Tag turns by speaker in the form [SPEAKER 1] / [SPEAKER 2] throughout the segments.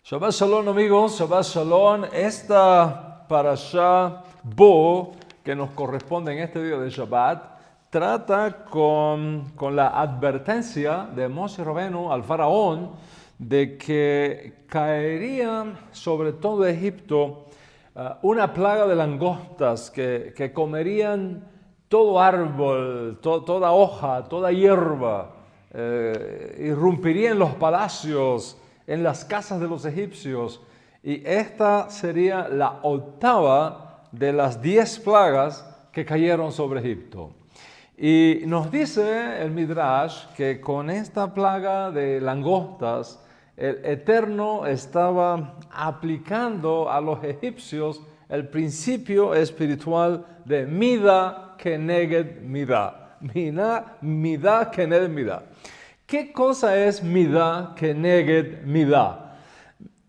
[SPEAKER 1] Shabbat Shalom amigos, Shabbat Shalom. Esta parashá Bo que nos corresponde en este día de Shabbat trata con la advertencia de Moshe Rabenu al faraón de que caería sobre todo Egipto una plaga de langostas que comerían todo árbol, toda hoja, toda hierba, irrumpirían los palacios, en las casas de los egipcios, y esta sería la octava de las 10 plagas que cayeron sobre Egipto. Y nos dice el Midrash que con esta plaga de langostas, el Eterno estaba aplicando a los egipcios el principio espiritual de Mida Keneged Mida. Mida Keneged Mida. ¿Qué cosa es Midá Keneged Midá?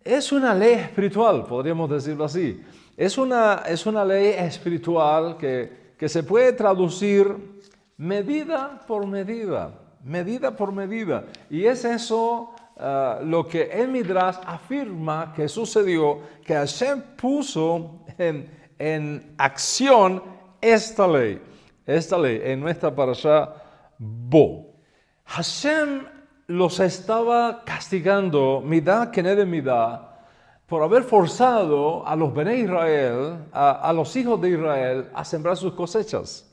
[SPEAKER 1] Es una ley espiritual, podríamos decirlo así. Es una ley espiritual que se puede traducir medida por medida, medida por medida. Y es eso lo que el Midrash afirma que sucedió, que Hashem puso en acción esta ley en nuestra parashá Bo. Hashem los estaba castigando, Midá Keneged Midá, por haber forzado a los Bnei Israel, a los hijos de Israel, a sembrar sus cosechas.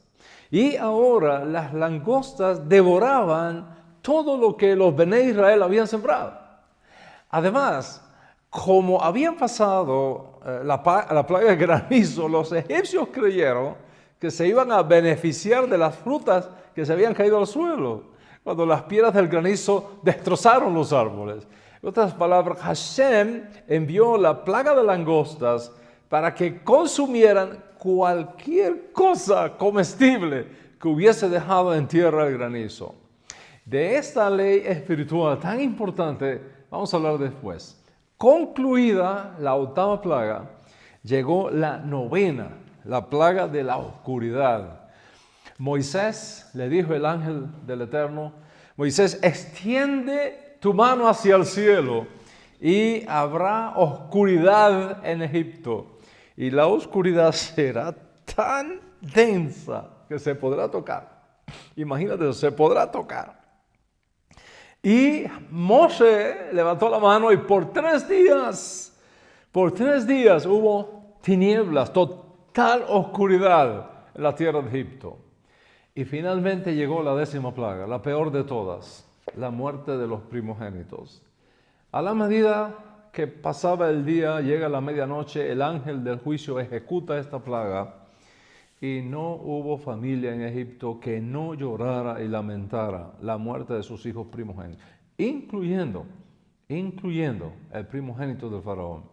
[SPEAKER 1] Y ahora las langostas devoraban todo lo que los Bnei Israel habían sembrado. Además, como habían pasado la plaga de granizo, los egipcios creyeron que se iban a beneficiar de las frutas que se habían caído al suelo, cuando las piedras del granizo destrozaron los árboles. En otras palabras, Hashem envió la plaga de langostas para que consumieran cualquier cosa comestible que hubiese dejado en tierra el granizo. De esta ley espiritual tan importante vamos a hablar después. Concluida la octava plaga, llegó la novena, la plaga de la oscuridad. Moisés le dijo el ángel del Eterno: Moisés, extiende tu mano hacia el cielo y habrá oscuridad en Egipto. Y la oscuridad será tan densa que se podrá tocar. Imagínate, se podrá tocar. Y Moshe levantó la mano y por 3 días hubo tinieblas, total oscuridad en la tierra de Egipto. Y finalmente llegó la 10ª plaga, la peor de todas, la muerte de los primogénitos. A la medida que pasaba el día, llega la medianoche, el ángel del juicio ejecuta esta plaga y no hubo familia en Egipto que no llorara y lamentara la muerte de sus hijos primogénitos, incluyendo el primogénito del faraón.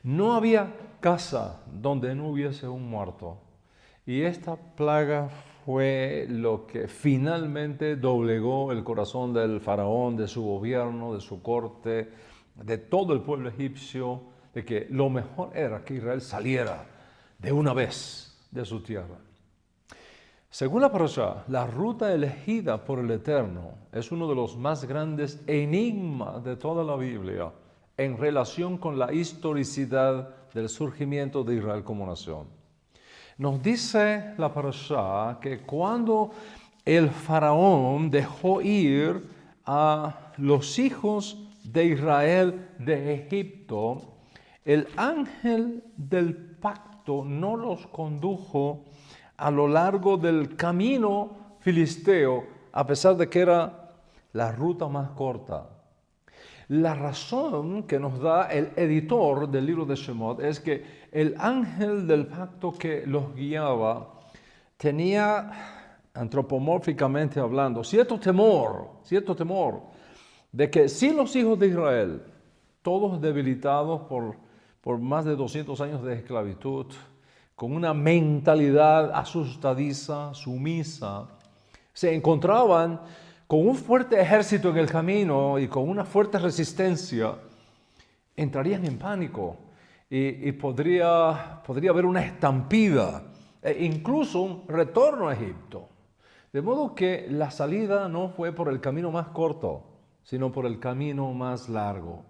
[SPEAKER 1] No había casa donde no hubiese un muerto. Y esta plaga fue lo que finalmente doblegó el corazón del faraón, de su gobierno, de su corte, de todo el pueblo egipcio, de que lo mejor era que Israel saliera de una vez de su tierra. Según la parashá, la ruta elegida por el Eterno es uno de los más grandes enigmas de toda la Biblia en relación con la historicidad del surgimiento de Israel como nación. Nos dice la parashá que cuando el faraón dejó ir a los hijos de Israel de Egipto, el ángel del pacto no los condujo a lo largo del camino filisteo, a pesar de que era la ruta más corta. La razón que nos da el editor del libro de Shemot es que el ángel del pacto que los guiaba tenía, antropomórficamente hablando, cierto temor de que si los hijos de Israel, todos debilitados por más de 200 años de esclavitud, con una mentalidad asustadiza, sumisa, se encontraban con un fuerte ejército en el camino y con una fuerte resistencia, entrarían en pánico y podría haber una estampida e incluso un retorno a Egipto. De modo que la salida no fue por el camino más corto, sino por el camino más largo.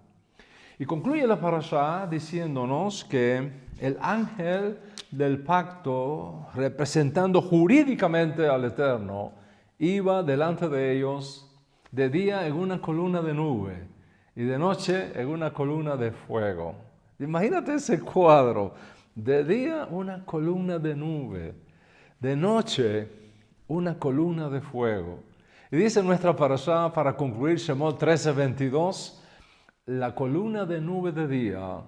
[SPEAKER 1] Y concluye la parashá diciéndonos que el ángel del pacto, representando jurídicamente al Eterno, iba delante de ellos de día en una columna de nube y de noche en una columna de fuego. Imagínate ese cuadro. De día una columna de nube, de noche una columna de fuego. Y dice nuestra parashá, para concluir, Shemot 13:22, la columna de nube de día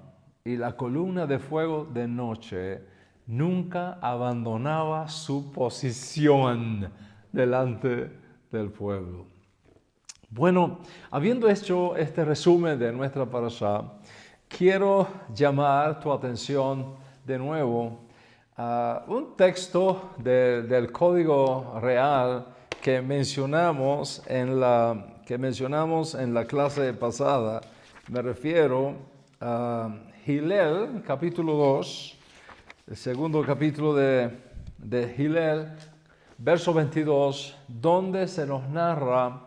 [SPEAKER 1] y la columna de fuego de noche nunca abandonaba su posición delante del pueblo. Bueno, habiendo hecho este resumen de nuestra parashá, quiero llamar tu atención de nuevo a un texto del Código Real que mencionamos en la clase pasada. Me refiero a Hillel, capítulo 2, el segundo capítulo de Hillel, verso 22, donde se nos narra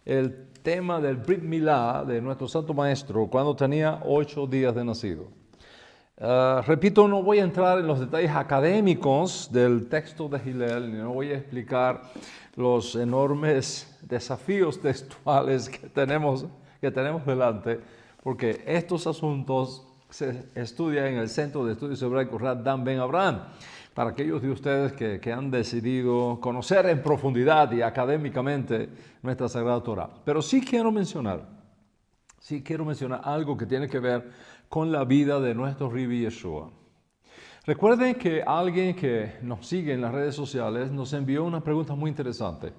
[SPEAKER 1] el tema del Brit Milá de nuestro Santo Maestro cuando tenía 8 días de nacido. Repito, no voy a entrar en los detalles académicos del texto de Hillel, ni no voy a explicar los enormes desafíos textuales que tenemos delante, porque estos asuntos se estudian en el Centro de Estudios Hebraicos Rad Dan Ben Abraham. Para aquellos de ustedes que han decidido conocer en profundidad y académicamente nuestra Sagrada Torah. Pero sí quiero mencionar algo que tiene que ver con la vida de nuestro Rabbi Yeshua. Recuerden que alguien que nos sigue en las redes sociales nos envió una pregunta muy interesante.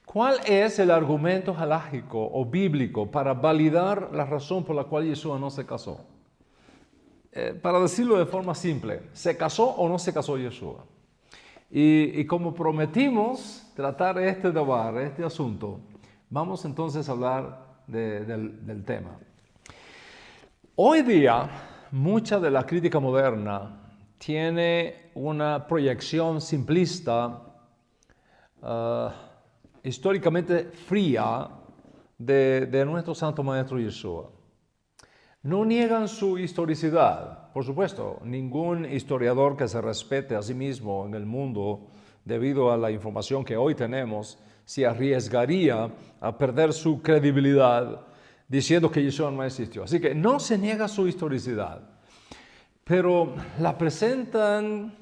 [SPEAKER 1] ¿Cuál es el argumento halágico o bíblico para validar la razón por la cual Yeshua no se casó? Para decirlo de forma simple, ¿se casó o no se casó Yeshua? Y como prometimos tratar este asunto, vamos entonces a hablar del tema. Hoy día, mucha de la crítica moderna tiene una proyección simplista, históricamente fría, de nuestro Santo Maestro Yeshua. No niegan su historicidad. Por supuesto, ningún historiador que se respete a sí mismo en el mundo, debido a la información que hoy tenemos, se arriesgaría a perder su credibilidad diciendo que Yeshua no existió. Así que no se niega su historicidad, pero la presentan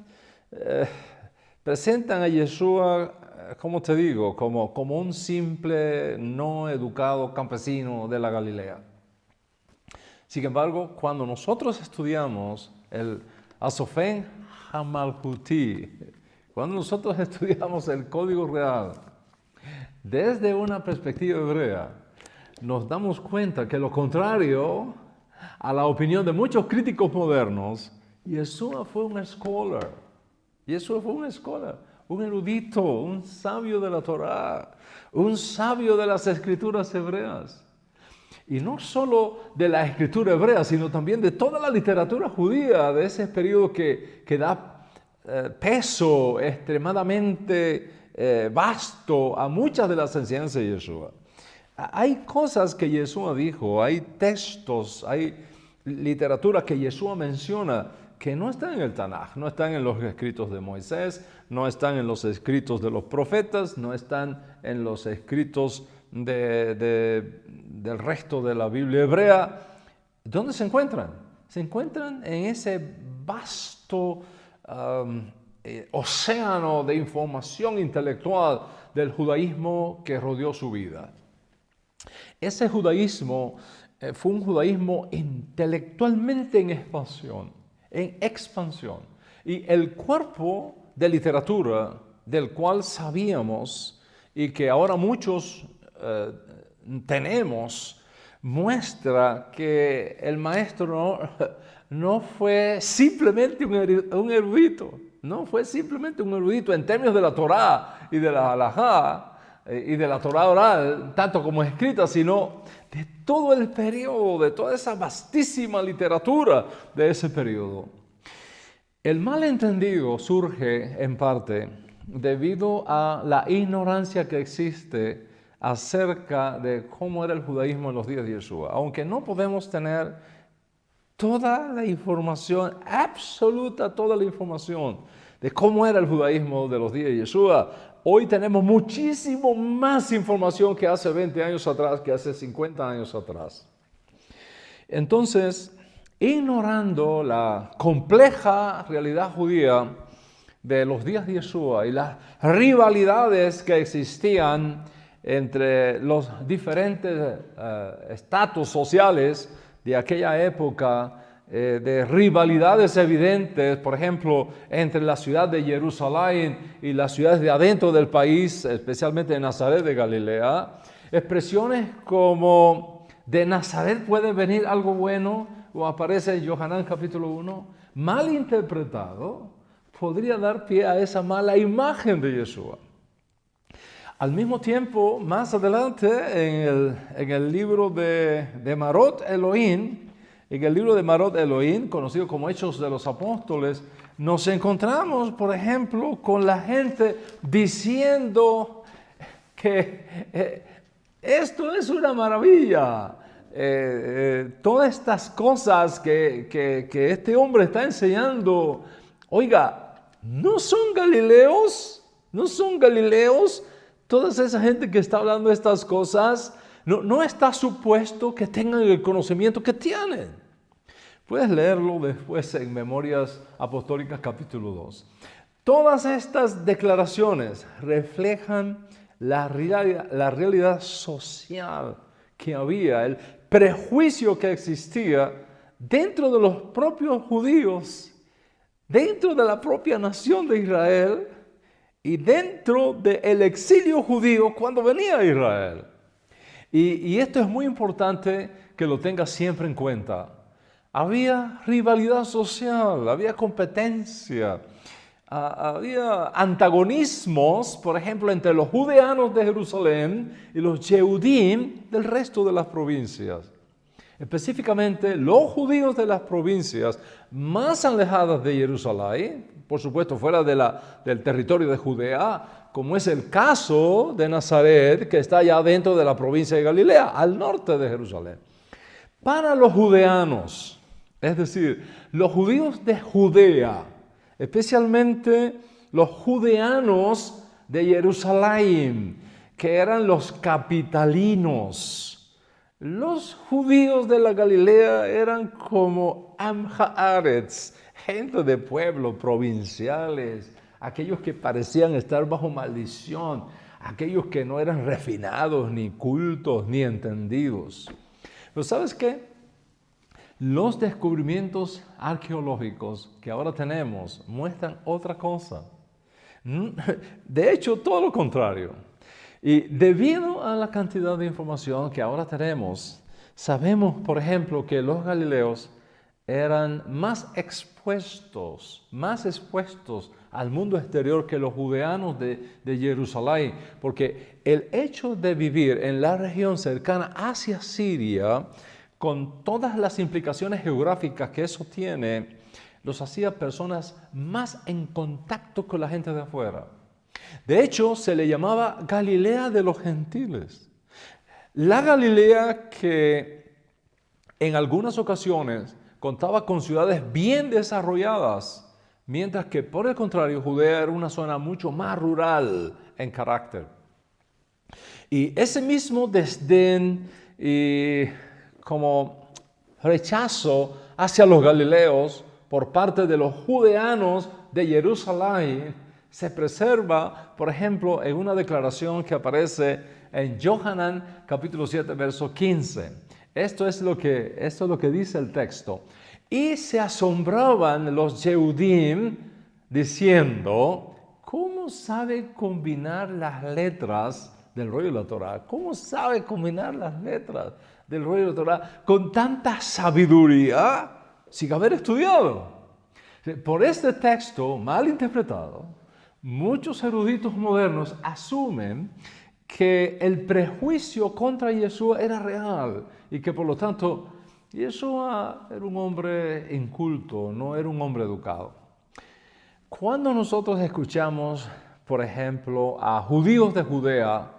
[SPEAKER 1] a Yeshua, como te digo, como un simple, no educado campesino de la Galilea. Sin embargo, cuando nosotros estudiamos el Asofen Hamalhuti, cuando nosotros estudiamos el Código Real desde una perspectiva hebrea, nos damos cuenta que lo contrario a la opinión de muchos críticos modernos, Yeshua fue un scholar. Yeshua fue un scholar, un erudito, un sabio de la Torá, un sabio de las escrituras hebreas. Y no solo de la escritura hebrea, sino también de toda la literatura judía de ese periodo que da peso extremadamente vasto a muchas de las enseñanzas de Yeshua. Hay cosas que Yeshua dijo, hay textos, hay literatura que Yeshua menciona que no están en el Tanaj, no están en los escritos de Moisés, no están en los escritos de los profetas, no están en los escritos del resto de la Biblia hebrea. ¿Dónde se encuentran? Se encuentran en ese vasto océano de información intelectual del judaísmo que rodeó su vida. Ese judaísmo fue un judaísmo intelectualmente en expansión. Y el cuerpo de literatura del cual sabíamos y que ahora muchos tenemos, muestra que el maestro no fue simplemente un erudito, no fue simplemente un erudito en términos de la Torá y de la halajá y de la Torá oral, tanto como escrita, sino de todo el periodo, de toda esa vastísima literatura de ese periodo. El malentendido surge en parte debido a la ignorancia que existe acerca de cómo era el judaísmo en los días de Yeshua. Aunque no podemos tener toda la información, absoluta toda la información de cómo era el judaísmo de los días de Yeshua. Hoy tenemos muchísimo más información que hace 20 años atrás, que hace 50 años atrás. Entonces, ignorando la compleja realidad judía de los días de Yeshua y las rivalidades que existían entre los diferentes estatus sociales de aquella época, de rivalidades evidentes, por ejemplo, entre la ciudad de Jerusalén y las ciudades de adentro del país, especialmente en Nazaret de Galilea, expresiones como de Nazaret puede venir algo bueno, o aparece en Yohanan capítulo 1, mal interpretado, podría dar pie a esa mala imagen de Yeshua. Al mismo tiempo, más adelante, en el libro de Marot Elohim, conocido como Hechos de los Apóstoles, nos encontramos, por ejemplo, con la gente diciendo que esto es una maravilla. Todas estas cosas que este hombre está enseñando, oiga, ¿no son galileos? Toda esa gente que está hablando de estas cosas, no está supuesto que tengan el conocimiento que tienen. Puedes leerlo después en Memorias Apostólicas capítulo 2. Todas estas declaraciones reflejan la realidad social que había, el prejuicio que existía dentro de los propios judíos, dentro de la propia nación de Israel y dentro del exilio judío cuando venía a Israel. Y esto es muy importante que lo tengas siempre en cuenta. Había rivalidad social, había competencia, había antagonismos, por ejemplo, entre los judeanos de Jerusalén y los Yehudim del resto de las provincias. Específicamente, los judíos de las provincias más alejadas de Jerusalén, por supuesto fuera del territorio de Judea, como es el caso de Nazaret, que está allá dentro de la provincia de Galilea, al norte de Jerusalén. Para los judeanos, es decir, los judíos de Judea, especialmente los judeanos de Jerusalén, que eran los capitalinos. Los judíos de la Galilea eran como Am Haaretz, gente de pueblo, provinciales, aquellos que parecían estar bajo maldición, aquellos que no eran refinados, ni cultos, ni entendidos. Pero ¿sabes qué? Los descubrimientos arqueológicos que ahora tenemos muestran otra cosa. De hecho, todo lo contrario. Y debido a la cantidad de información que ahora tenemos, sabemos, por ejemplo, que los galileos eran más expuestos al mundo exterior que los judeanos de Jerusalén, porque el hecho de vivir en la región cercana hacia Siria, con todas las implicaciones geográficas que eso tiene, los hacía personas más en contacto con la gente de afuera. De hecho, se le llamaba Galilea de los gentiles. La Galilea que en algunas ocasiones contaba con ciudades bien desarrolladas, mientras que por el contrario, Judea era una zona mucho más rural en carácter. Y ese mismo desdén y como rechazo hacia los galileos por parte de los judeanos de Jerusalén se preserva, por ejemplo, en una declaración que aparece en Yohanan capítulo 7, verso 15. Esto es lo que dice el texto. Y se asombraban los Yehudim diciendo, ¿cómo sabe combinar las letras del rollo de la Torá? ¿Cómo sabe combinar las letras del rollo de la Torá con tanta sabiduría sin haber estudiado? Por este texto mal interpretado, muchos eruditos modernos asumen que el prejuicio contra Yeshua era real y que por lo tanto Yeshua era un hombre inculto, no era un hombre educado. Cuando nosotros escuchamos, por ejemplo, a judíos de Judea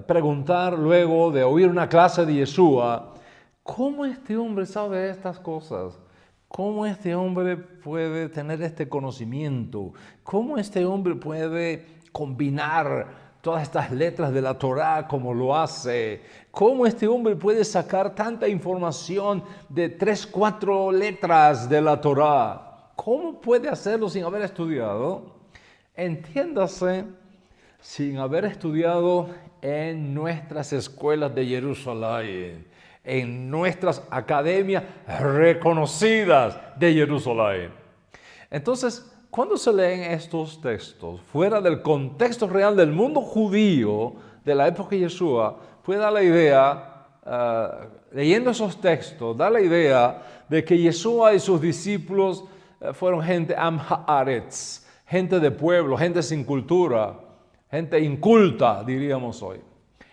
[SPEAKER 1] preguntar luego de oír una clase de Yeshua, ¿cómo este hombre sabe estas cosas? ¿Cómo este hombre puede tener este conocimiento? ¿Cómo este hombre puede combinar todas estas letras de la Torá como lo hace? ¿Cómo este hombre puede sacar tanta información de 3, 4 letras de la Torá? ¿Cómo puede hacerlo sin haber estudiado? Entiéndase, sin haber estudiado en nuestras escuelas de Jerusalén, en nuestras academias reconocidas de Jerusalén. Entonces, cuando se leen estos textos fuera del contexto real del mundo judío de la época de Yeshua, puede dar la idea, leyendo esos textos, da la idea de que Yeshua y sus discípulos fueron gente am haaretz, gente de pueblo, gente sin cultura, gente inculta, diríamos hoy.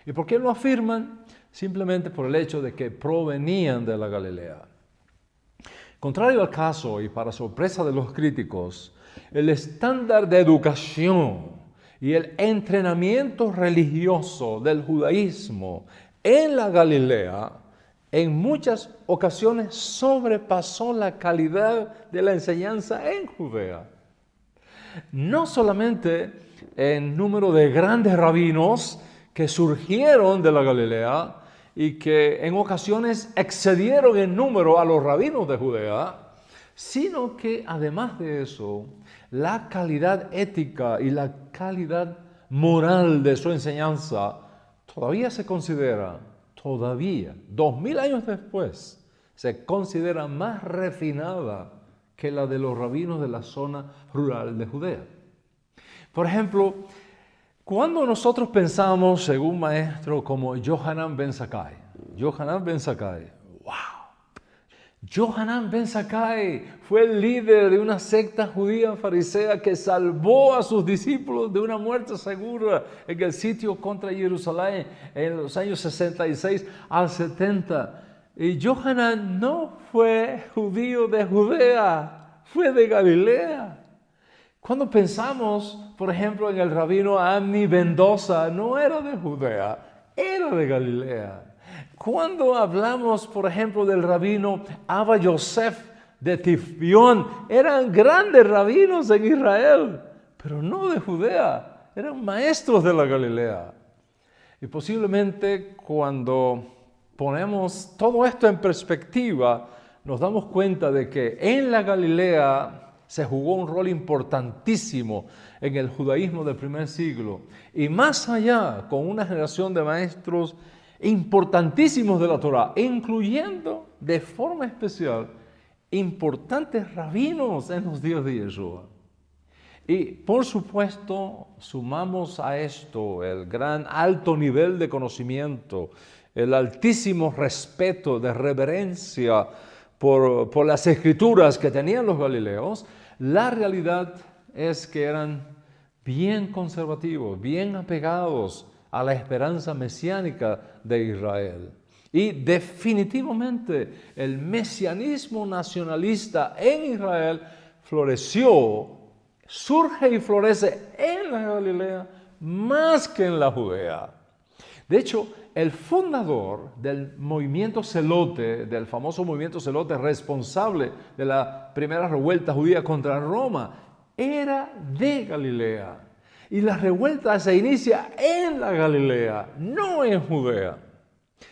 [SPEAKER 1] ¿Y por qué lo afirman? Simplemente por el hecho de que provenían de la Galilea. Contrario al caso, y para sorpresa de los críticos, el estándar de educación y el entrenamiento religioso del judaísmo en la Galilea en muchas ocasiones sobrepasó la calidad de la enseñanza en Judea. No solamente en número de grandes rabinos que surgieron de la Galilea y que en ocasiones excedieron en número a los rabinos de Judea, sino que además de eso, la calidad ética y la calidad moral de su enseñanza todavía se considera, 2000 años después, se considera más refinada que la de los rabinos de la zona rural de Judea. Por ejemplo, cuando nosotros pensamos, según maestro como Yohanan ben Zakkai, ¡wow! Yohanan ben Zakkai fue el líder de una secta judía farisea que salvó a sus discípulos de una muerte segura en el sitio contra Jerusalén en los años 66 al 70. Y Yohanan no fue judío de Judea, fue de Galilea. Cuando pensamos, por ejemplo, en el rabino Amni ben Dosa, no era de Judea, era de Galilea. Cuando hablamos, por ejemplo, del rabino Abba Yosef de Tifpión, eran grandes rabinos en Israel, pero no de Judea, eran maestros de la Galilea. Y posiblemente cuando ponemos todo esto en perspectiva, nos damos cuenta de que en la Galilea se jugó un rol importantísimo en el judaísmo del primer siglo. Y más allá, con una generación de maestros importantísimos de la Torá, incluyendo de forma especial importantes rabinos en los días de Yeshua. Y por supuesto, sumamos a esto el gran alto nivel de conocimiento, el altísimo respeto de reverencia por las escrituras que tenían los galileos. La realidad es que eran bien conservativos, bien apegados a la esperanza mesiánica de Israel. Y definitivamente el mesianismo nacionalista en Israel floreció, surge y florece en la Galilea más que en la Judea. De hecho, el fundador del movimiento celote, del famoso movimiento celote responsable de la primera revuelta judía contra Roma, era de Galilea. Y la revuelta se inicia en la Galilea, no en Judea.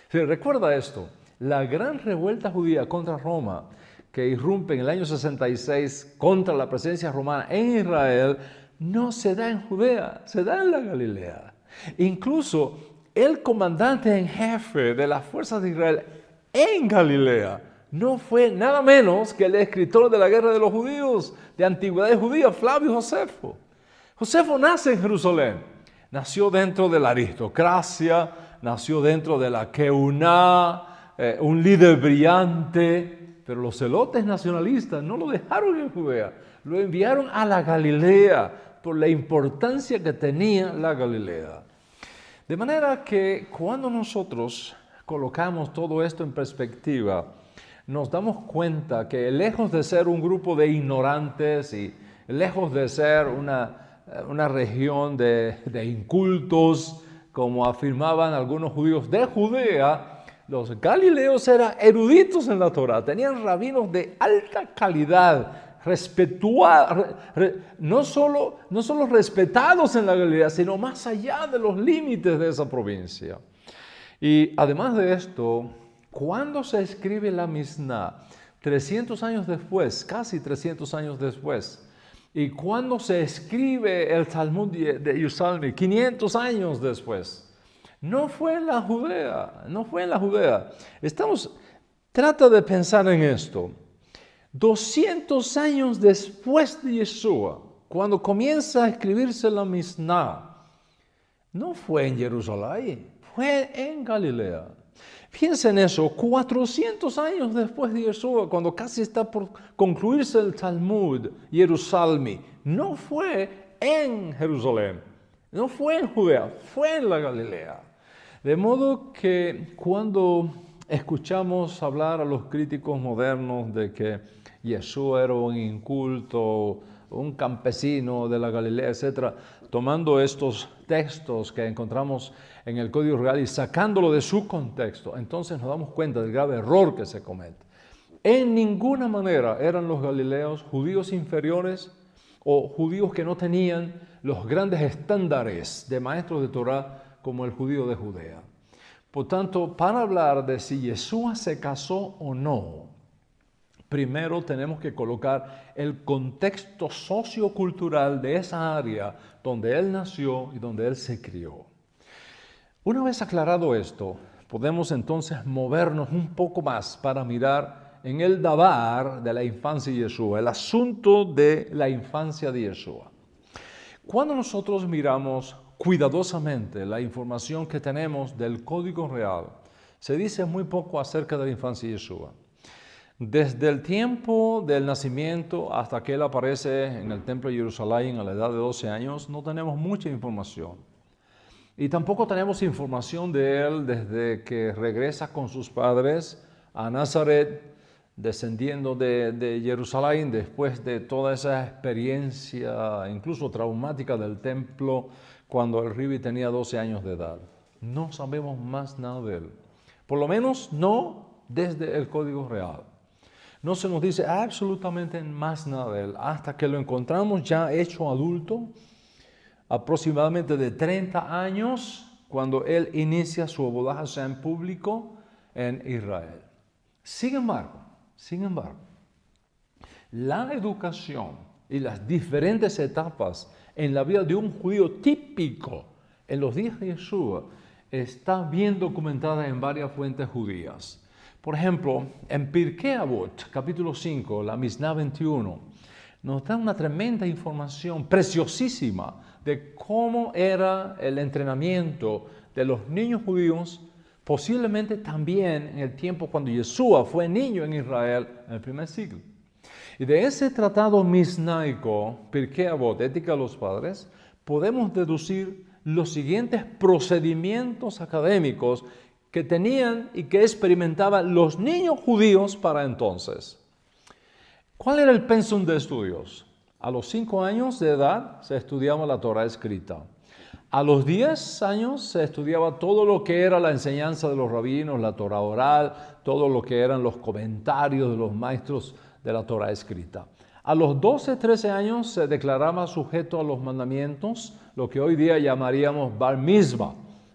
[SPEAKER 1] ¿Se recuerda esto? La gran revuelta judía contra Roma, que irrumpe en el año 66 contra la presencia romana en Israel, no se da en Judea, se da en la Galilea. Incluso el comandante en jefe de las fuerzas de Israel en Galilea no fue nada menos que el escritor de la guerra de los judíos, de antigüedad judía, Flavio Josefo. Josefo nace en Jerusalén, nació dentro de la aristocracia, nació dentro de la Keuná, un líder brillante, pero los celotes nacionalistas no lo dejaron en Judea, lo enviaron a la Galilea por la importancia que tenía la Galilea. De manera que cuando nosotros colocamos todo esto en perspectiva, nos damos cuenta que lejos de ser un grupo de ignorantes y lejos de ser una región de incultos, como afirmaban algunos judíos de Judea, Los galileos eran eruditos en la Torá, tenían rabinos de alta calidad, no solo respetados en la Galilea, sino más allá de los límites de esa provincia. Y además de esto, cuando se escribe la Misná, 300 años después, casi 300 años después, y cuando se escribe el Talmud de Yerushalmi, 500 años después, no fue en la Judea. Trata de pensar en esto. 200 años después de Yeshua, cuando comienza a escribirse la Misná, no fue en Jerusalén, fue en Galilea. Piensen en eso, 400 años después de Yeshua, cuando casi está por concluirse el Talmud Yerushalmi, no fue en Jerusalén, no fue en Judea, fue en la Galilea. De modo que cuando escuchamos hablar a los críticos modernos de que Yeshua era un inculto, un campesino de la Galilea, etc., tomando estos textos que encontramos en el Código Real y sacándolo de su contexto, entonces nos damos cuenta del grave error que se comete. En ninguna manera eran los galileos judíos inferiores o judíos que no tenían los grandes estándares de maestros de Torá como el judío de Judea. Por tanto, para hablar de si Yeshua se casó o no, primero tenemos que colocar el contexto sociocultural de esa área donde él nació y donde él se crió. Una vez aclarado esto, podemos entonces movernos un poco más para mirar en el dabar de la infancia de Yeshua, el asunto de la infancia de Yeshua. Cuando nosotros miramos cuidadosamente la información que tenemos del Código Real, se dice muy poco acerca de la infancia de Yeshua. Desde el tiempo del nacimiento hasta que él aparece en el templo de Jerusalén a la edad de 12 años, no tenemos mucha información. Y tampoco tenemos información de él desde que regresa con sus padres a Nazaret, descendiendo de Jerusalén después de toda esa experiencia, incluso traumática del templo, cuando el Ribi tenía 12 años de edad. No sabemos más nada de él. Por lo menos no desde el Código Real. No se nos dice absolutamente más nada de él hasta que lo encontramos ya hecho adulto, aproximadamente de 30 años, cuando él inicia su abordaje en público en Israel. Sin embargo, la educación y las diferentes etapas en la vida de un judío típico en los días de Yeshua está bien documentada en varias fuentes judías. Por ejemplo, en Pirkei Avot, capítulo 5, la Misná 21, nos da una tremenda información preciosísima de cómo era el entrenamiento de los niños judíos, posiblemente también en el tiempo cuando Yeshua fue niño en Israel en el primer siglo. Y de ese tratado misnaico, Pirkei Avot, Ética de los Padres, podemos deducir los siguientes procedimientos académicos que tenían y que experimentaban los niños judíos para entonces. ¿Cuál era el pensum de estudios? A los 5 años de edad se estudiaba la Torá escrita. A los 10 años se estudiaba todo lo que era la enseñanza de los rabinos, la Torá oral, todo lo que eran los comentarios de los maestros de la Torá escrita. A los 12, 13 años se declaraba sujeto a los mandamientos, lo que hoy día llamaríamos Bar Mitzvah,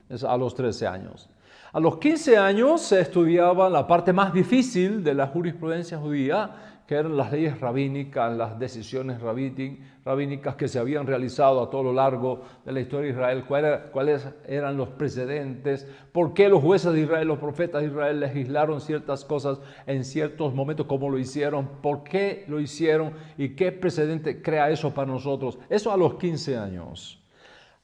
[SPEAKER 1] es a los 13 años. A los 15 años se estudiaba la parte más difícil de la jurisprudencia judía, que eran las leyes rabínicas, las decisiones rabínicas que se habían realizado a todo lo largo de la historia de Israel, cuáles eran los precedentes, por qué los jueces de Israel, los profetas de Israel legislaron ciertas cosas en ciertos momentos, cómo lo hicieron, por qué lo hicieron y qué precedente crea eso para nosotros. Eso a los 15 años.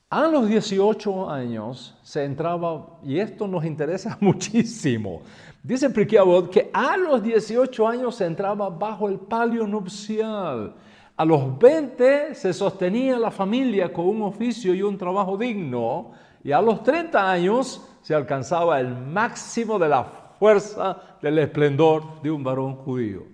[SPEAKER 1] A los 18 años se entraba, y esto nos interesa muchísimo, dice Pirkei Avot que a los 18 años se entraba bajo el palio nupcial. A los 20 se sostenía la familia con un oficio y un trabajo digno, y a los 30 años se alcanzaba el máximo de la fuerza del esplendor de un varón judío.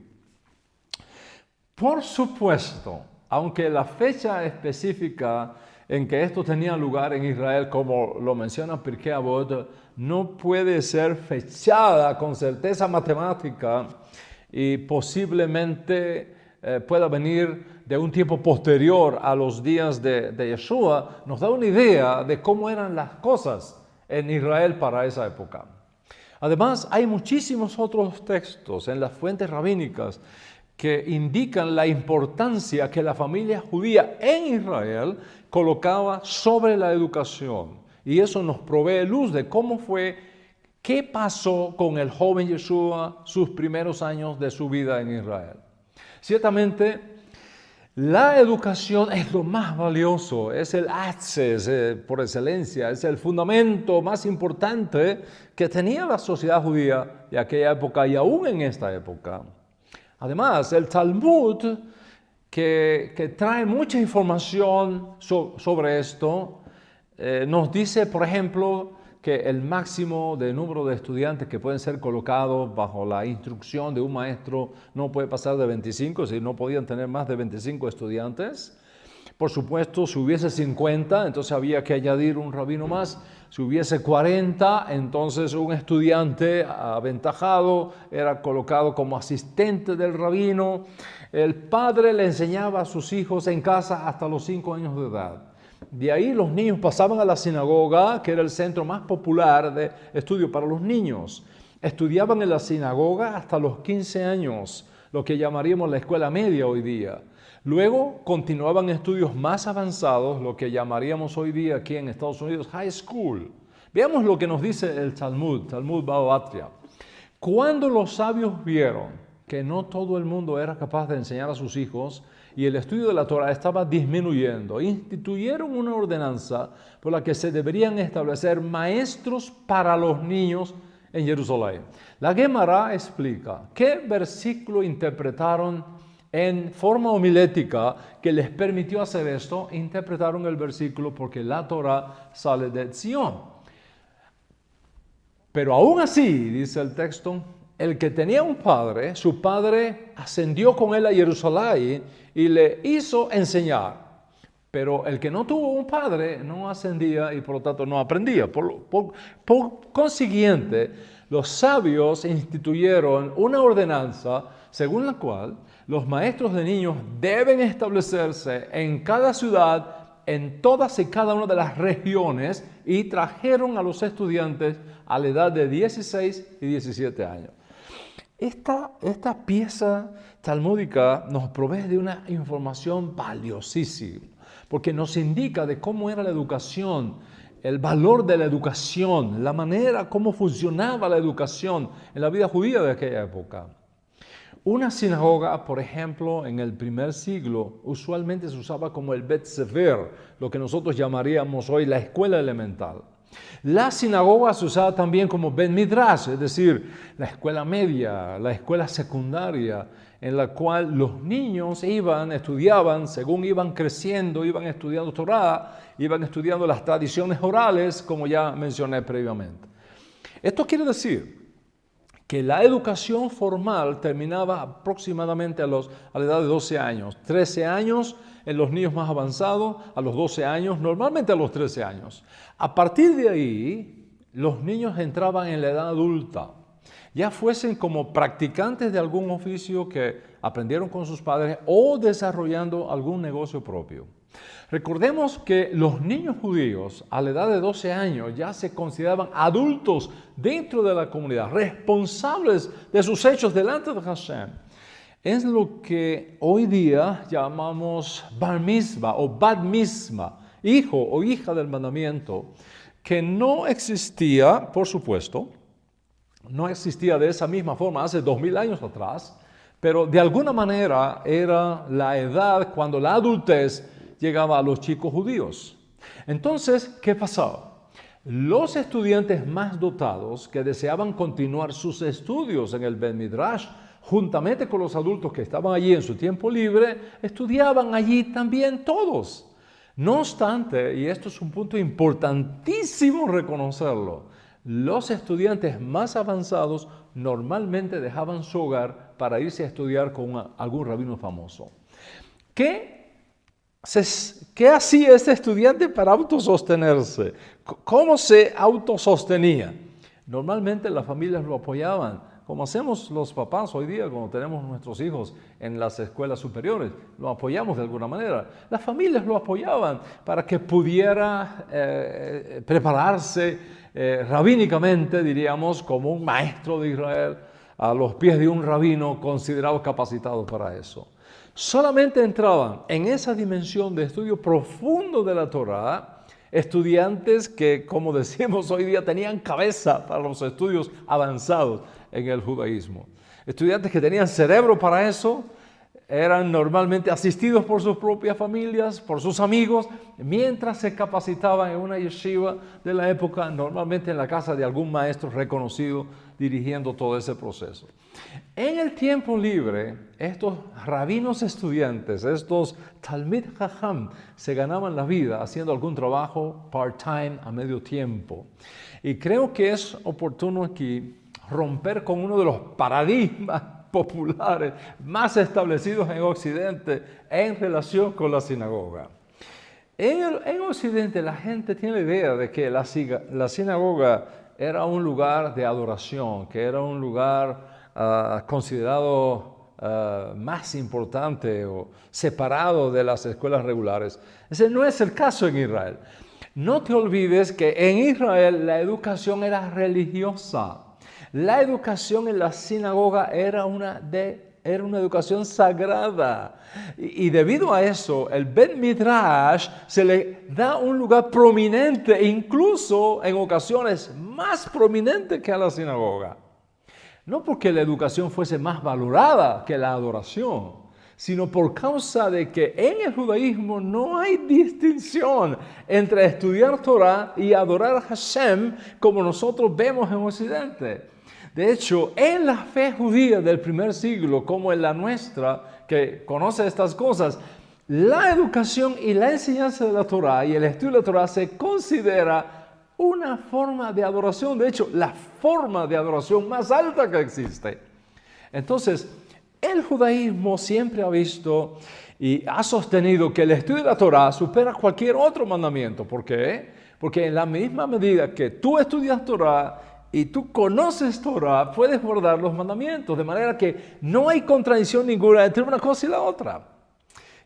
[SPEAKER 1] Por supuesto, aunque la fecha específica en que esto tenía lugar en Israel, como lo menciona Pirkei Avot, no puede ser fechada con certeza matemática y posiblemente pueda venir de un tiempo posterior a los días de Yeshua. Nos da una idea de cómo eran las cosas en Israel para esa época. Además, hay muchísimos otros textos en las fuentes rabínicas que indican la importancia que la familia judía en Israel colocaba sobre la educación. Y eso nos provee luz de cómo fue, qué pasó con el joven Yeshua sus primeros años de su vida en Israel. Ciertamente, la educación es lo más valioso, es el access por excelencia, es el fundamento más importante que tenía la sociedad judía de aquella época y aún en esta época. Además, el Talmud, que trae mucha información sobre esto, nos dice, por ejemplo, que el máximo de número de estudiantes que pueden ser colocados bajo la instrucción de un maestro no puede pasar de 25, si no podían tener más de 25 estudiantes. Por supuesto, si hubiese 50, entonces había que añadir un rabino más. Si hubiese 40, entonces un estudiante aventajado era colocado como asistente del rabino. El padre le enseñaba a sus hijos en casa hasta los 5 años de edad. De ahí los niños pasaban a la sinagoga, que era el centro más popular de estudio para los niños. Estudiaban en la sinagoga hasta los 15 años, lo que llamaríamos la escuela media hoy día. Luego continuaban estudios más avanzados, lo que llamaríamos hoy día aquí en Estados Unidos high school. Veamos lo que nos dice el Talmud Bava Batria. Cuando los sabios vieron que no todo el mundo era capaz de enseñar a sus hijos y el estudio de la Torah estaba disminuyendo, instituyeron una ordenanza por la que se deberían establecer maestros para los niños en Jerusalén. La Gemara explica qué versículo interpretaron en forma homilética que les permitió hacer esto. Interpretaron el versículo porque la Torah sale de Sion. Pero aún así, dice el texto, el que tenía un padre, su padre ascendió con él a Jerusalén y le hizo enseñar. Pero el que no tuvo un padre no ascendía y por lo tanto no aprendía. Por consiguiente, los sabios instituyeron una ordenanza según la cual los maestros de niños deben establecerse en cada ciudad, en todas y cada una de las regiones, y trajeron a los estudiantes a la edad de 16 y 17 años. Esta pieza talmúdica nos provee de una información valiosísima, porque nos indica de cómo era la educación, el valor de la educación, la manera como funcionaba la educación en la vida judía de aquella época. Una sinagoga, por ejemplo, en el primer siglo, usualmente se usaba como el Bet Sefer, lo que nosotros llamaríamos hoy la escuela elemental. La sinagoga se usaba también como Bet Midrash, es decir, la escuela media, la escuela secundaria, en la cual los niños estudiaban, según iban creciendo, iban estudiando Torah, iban estudiando las tradiciones orales, como ya mencioné previamente. Esto quiere decir que la educación formal terminaba aproximadamente a la edad de 12 años, 13 años en los niños más avanzados, a los 12 años, normalmente a los 13 años. A partir de ahí, los niños entraban en la edad adulta, ya fuesen como practicantes de algún oficio que aprendieron con sus padres o desarrollando algún negocio propio. Recordemos que los niños judíos a la edad de 12 años ya se consideraban adultos dentro de la comunidad, responsables de sus hechos delante de Hashem. Es lo que hoy día llamamos bar mitzvah o bat mitzvah, hijo o hija del mandamiento, que no existía, por supuesto, no existía de esa misma forma hace 2000 años atrás, pero de alguna manera era la edad cuando la adultez llegaba a los chicos judíos. Entonces, ¿qué pasaba? Los estudiantes más dotados que deseaban continuar sus estudios en el Bet Midrash, juntamente con los adultos que estaban allí en su tiempo libre, estudiaban allí también todos. No obstante, y esto es un punto importantísimo reconocerlo, los estudiantes más avanzados normalmente dejaban su hogar para irse a estudiar con algún rabino famoso. ¿Qué ¿Qué hacía este estudiante para autosostenerse? ¿Cómo se autosostenía? Normalmente las familias lo apoyaban, como hacemos los papás hoy día cuando tenemos nuestros hijos en las escuelas superiores. Lo apoyamos de alguna manera. Las familias lo apoyaban para que pudiera prepararse rabínicamente, diríamos, como un maestro de Israel, a los pies de un rabino considerado capacitado para eso. Solamente entraban en esa dimensión de estudio profundo de la Torá estudiantes que, como decimos hoy día, tenían cabeza para los estudios avanzados en el judaísmo. Estudiantes que tenían cerebro para eso, eran normalmente asistidos por sus propias familias, por sus amigos, mientras se capacitaban en una yeshiva de la época, normalmente en la casa de algún maestro reconocido, dirigiendo todo ese proceso. En el tiempo libre, estos rabinos estudiantes, estos Talmid Jajam, se ganaban la vida haciendo algún trabajo part-time a medio tiempo. Y creo que es oportuno aquí romper con uno de los paradigmas populares más establecidos en Occidente en relación con la sinagoga. En Occidente la gente tiene la idea de que la sinagoga era un lugar de adoración, que era un lugar considerado más importante o separado de las escuelas regulares. Ese no es el caso en Israel. No te olvides que en Israel la educación era religiosa. La educación en la sinagoga era una educación sagrada. Y debido a eso, el Bet Midrash se le da un lugar prominente, incluso en ocasiones más prominente que a la sinagoga. No porque la educación fuese más valorada que la adoración, sino por causa de que en el judaísmo no hay distinción entre estudiar Torah y adorar a Hashem como nosotros vemos en Occidente. De hecho, en la fe judía del primer siglo, como en la nuestra, que conoce estas cosas, la educación y la enseñanza de la Torah y el estudio de la Torah se considera una forma de adoración, de hecho, la forma de adoración más alta que existe. Entonces, el judaísmo siempre ha visto y ha sostenido que el estudio de la Torah supera cualquier otro mandamiento. ¿Por qué? Porque en la misma medida que tú estudias Torah y tú conoces Torah, puedes guardar los mandamientos, de manera que no hay contradicción ninguna entre una cosa y la otra.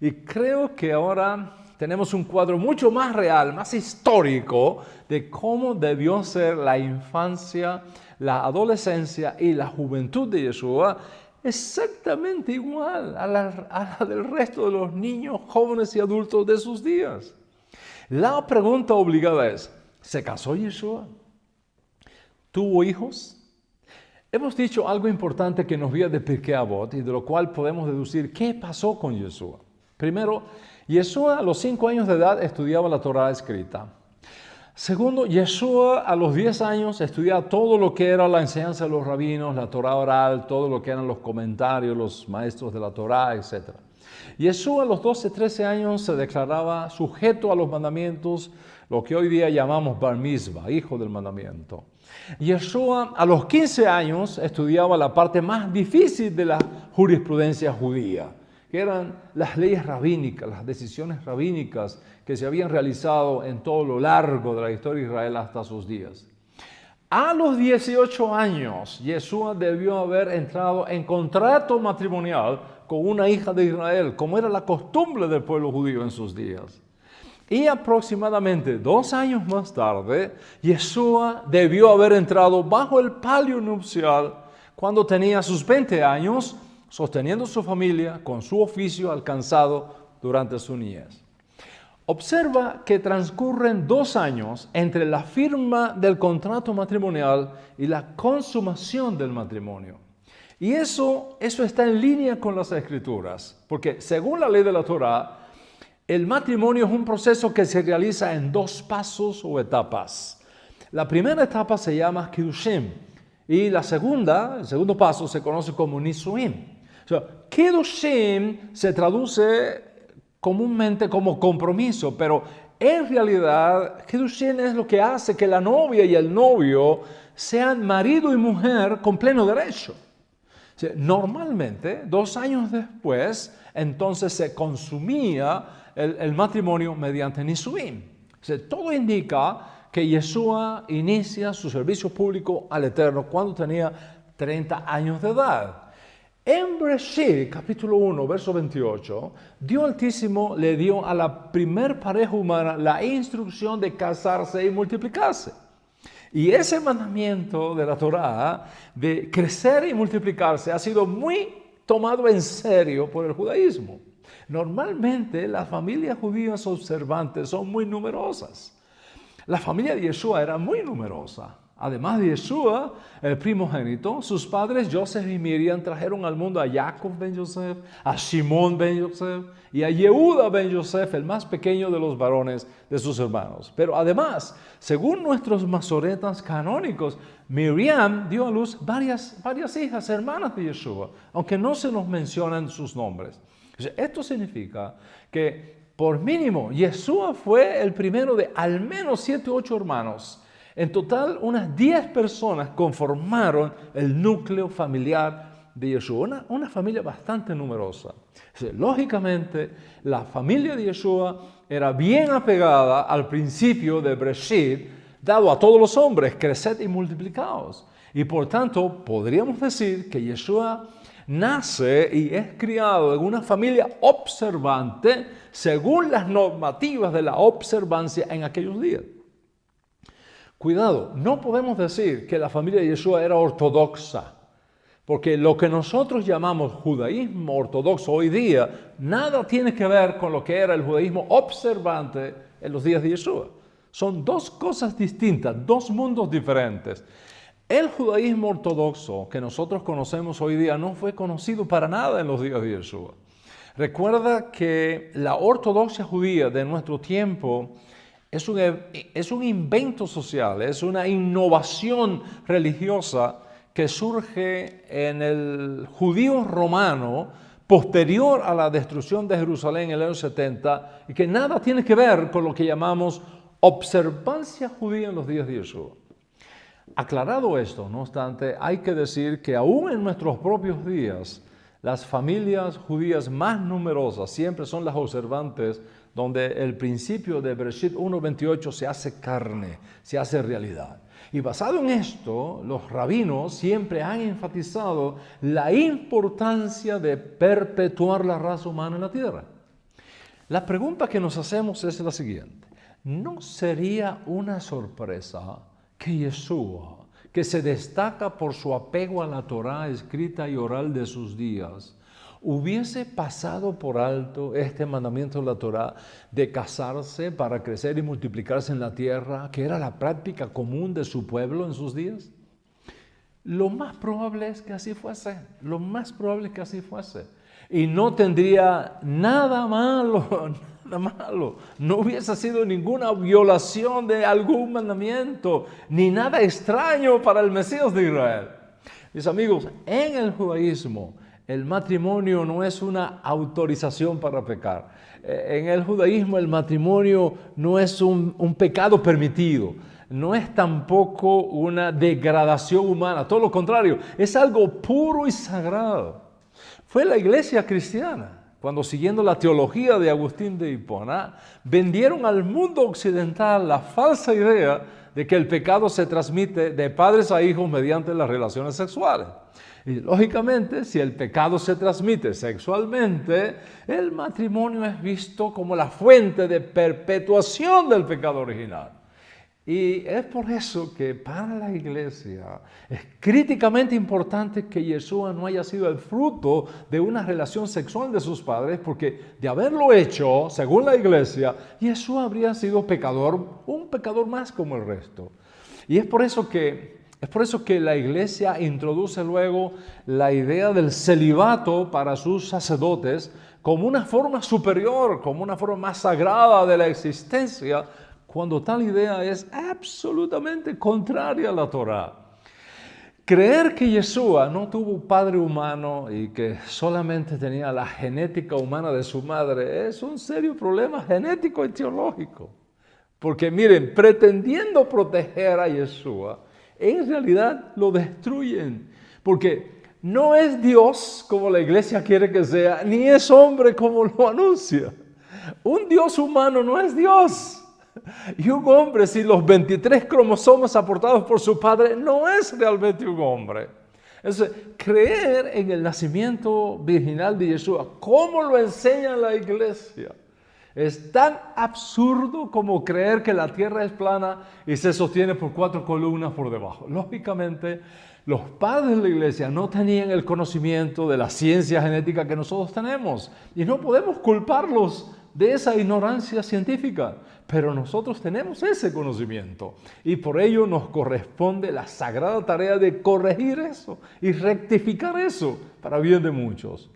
[SPEAKER 1] Y creo que ahora tenemos un cuadro mucho más real, más histórico, de cómo debió ser la infancia, la adolescencia y la juventud de Yeshua, exactamente igual a la del resto de los niños, jóvenes y adultos de sus días. La pregunta obligada es, ¿se casó Yeshua? ¿Tuvo hijos? Hemos dicho algo importante que nos viene de Pirkei Avot y de lo cual podemos deducir qué pasó con Yeshua. Primero, Yeshua a los 5 años de edad estudiaba la Torá escrita. Segundo, Yeshua a los 10 años estudiaba todo lo que era la enseñanza de los rabinos, la Torá oral, todo lo que eran los comentarios, los maestros de la Torá, etc. Yeshua a los 12, 13 años se declaraba sujeto a los mandamientos, lo que hoy día llamamos Bar Mitzvah, hijo del mandamiento. Yeshua a los 15 años estudiaba la parte más difícil de la jurisprudencia judía, que eran las leyes rabínicas, las decisiones rabínicas que se habían realizado en todo lo largo de la historia de Israel hasta sus días. A los 18 años, Yeshua debió haber entrado en contrato matrimonial con una hija de Israel, como era la costumbre del pueblo judío en sus días. Y aproximadamente 2 años más tarde, Yeshua debió haber entrado bajo el palio nupcial cuando tenía sus 20 años, sosteniendo su familia con su oficio alcanzado durante su niñez. Observa que transcurren 2 años entre la firma del contrato matrimonial y la consumación del matrimonio. Y eso está en línea con las Escrituras, porque según la ley de la Torá, el matrimonio es un proceso que se realiza en 2 pasos o etapas. La primera etapa se llama Kiddushim y el segundo paso se conoce como Nisuim. O sea, Kiddushim se traduce comúnmente como compromiso, pero en realidad Kiddushim es lo que hace que la novia y el novio sean marido y mujer con pleno derecho. sea, normalmente, 2 años después, entonces se consumía el matrimonio mediante Nisuim. O sea, todo indica que Yeshua inicia su servicio público al Eterno cuando tenía 30 años de edad. En Bereshit, capítulo 1, verso 28, Dios Altísimo le dio a la primer pareja humana la instrucción de casarse y multiplicarse. Y ese mandamiento de la Torá de crecer y multiplicarse ha sido muy tomado en serio por el judaísmo. Normalmente las familias judías observantes son muy numerosas. La familia de Yeshua era muy numerosa. Además de Yeshua, el primogénito, sus padres Joseph y Miriam trajeron al mundo a Jacob ben Yosef, a Shimón ben Yosef y a Yehuda ben Yosef, el más pequeño de los varones de sus hermanos. Pero además, según nuestros masoretas canónicos, Miriam dio a luz varias hijas, hermanas de Yeshua, aunque no se nos mencionan sus nombres. Esto significa que, por mínimo, Yeshua fue el primero de al menos 7 u 8 hermanos. En total, unas 10 personas conformaron el núcleo familiar de Yeshua, una familia bastante numerosa. Lógicamente, la familia de Yeshua era bien apegada al principio de Bereshit, dado a todos los hombres, creced y multiplicaos. Y por tanto, podríamos decir que Yeshua nace y es criado en una familia observante según las normativas de la observancia en aquellos días. Cuidado, no podemos decir que la familia de Yeshua era ortodoxa, porque lo que nosotros llamamos judaísmo ortodoxo hoy día, nada tiene que ver con lo que era el judaísmo observante en los días de Yeshua. Son 2 cosas distintas, 2 mundos diferentes. El judaísmo ortodoxo que nosotros conocemos hoy día no fue conocido para nada en los días de Yeshua. Recuerda que la ortodoxia judía de nuestro tiempo es un invento social, es una innovación religiosa que surge en el judío romano posterior a la destrucción de Jerusalén en el año 70 y que nada tiene que ver con lo que llamamos observancia judía en los días de Yeshua. Aclarado esto, no obstante, hay que decir que aún en nuestros propios días, las familias judías más numerosas siempre son las observantes, donde el principio de Bereshit 1:28 se hace carne, se hace realidad. Y basado en esto, los rabinos siempre han enfatizado la importancia de perpetuar la raza humana en la tierra. La pregunta que nos hacemos es la siguiente: ¿no sería una sorpresa que Yeshua, que se destaca por su apego a la Torá escrita y oral de sus días, hubiese pasado por alto este mandamiento de la Torá de casarse para crecer y multiplicarse en la tierra, que era la práctica común de su pueblo en sus días? Lo más probable es que así fuese, lo más probable es que así fuese. Y no tendría nada malo, no hubiese sido ninguna violación de algún mandamiento, ni nada extraño para el Mesías de Israel. Mis amigos, en el judaísmo, el matrimonio no es una autorización para pecar. En el judaísmo el matrimonio no es un pecado permitido, no es tampoco una degradación humana, todo lo contrario, es algo puro y sagrado. Fue la iglesia cristiana cuando, siguiendo la teología de Agustín de Hipona, vendieron al mundo occidental la falsa idea de que el pecado se transmite de padres a hijos mediante las relaciones sexuales. Y lógicamente, si el pecado se transmite sexualmente, el matrimonio es visto como la fuente de perpetuación del pecado original. Y es por eso que para la iglesia es críticamente importante que Yeshua no haya sido el fruto de una relación sexual de sus padres, porque de haberlo hecho, según la iglesia, Yeshua habría sido pecador, un pecador más como el resto. Y es por eso que la iglesia introduce luego la idea del celibato para sus sacerdotes como una forma superior, como una forma más sagrada de la existencia, cuando tal idea es absolutamente contraria a la Torá. Creer que Yeshua no tuvo padre humano y que solamente tenía la genética humana de su madre es un serio problema genético y teológico. Porque miren, pretendiendo proteger a Yeshua, en realidad lo destruyen. Porque no es Dios como la iglesia quiere que sea, ni es hombre como lo anuncia. Un Dios humano no es Dios. Y un hombre sin los 23 cromosomas aportados por su padre no es realmente un hombre. Entonces, creer en el nacimiento virginal de Yeshua, como lo enseña la iglesia, es tan absurdo como creer que la tierra es plana y se sostiene por 4 columnas por debajo. Lógicamente, los padres de la iglesia no tenían el conocimiento de la ciencia genética que nosotros tenemos y no podemos culparlos de esa ignorancia científica, pero nosotros tenemos ese conocimiento y por ello nos corresponde la sagrada tarea de corregir eso y rectificar eso para bien de muchos.